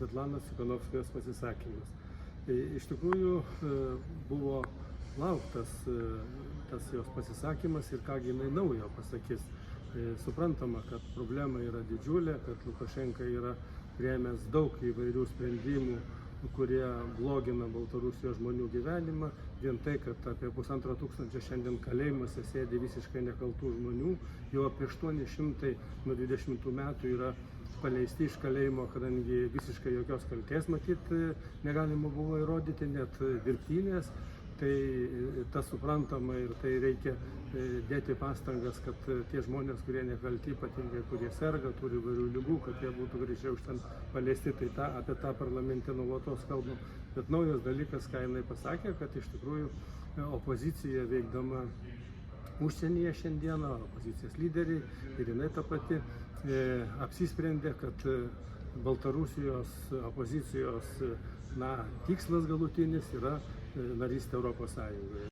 Svetlanos Cikanovskajos pasisakymas. Iš tikrųjų buvo lauktas tas jos pasisakymas ir kągi jinai naujo pasakys. Suprantama, kad problema yra didžiulė, kad Lukašenka yra priėmęs daug įvairių sprendimų, kurie blogina Baltarusijos žmonių gyvenimą. Vien tai, kad apie 1500 šiandien kalėjimuose sėdi visiškai nekaltų žmonių, jau apie 800 nuo 20 metų yra paleisti iš kalėjimo, kadangi visiškai jokios kaltės matyt negalima buvo įrodyti, net dirbtinės. Tai tas suprantama ir tai reikia dėti pastangas, kad tie žmonės, kurie nekalti, ypatingai kurie serga, turi įvairių ligų, kad jie būtų greičiau iš ten paleisti. Tai apie tą parlamente nuolatos kalbam. Bet naujas dalykas, ką jinai pasakė, kad iš tikrųjų opozicija veikdama užsienyje šiandieną, opozicijos lyderiai ir jinai ta pati apsisprendė, kad Baltarusijos opozicijos tikslas galutinis yra narystė Europos Sąjungoje.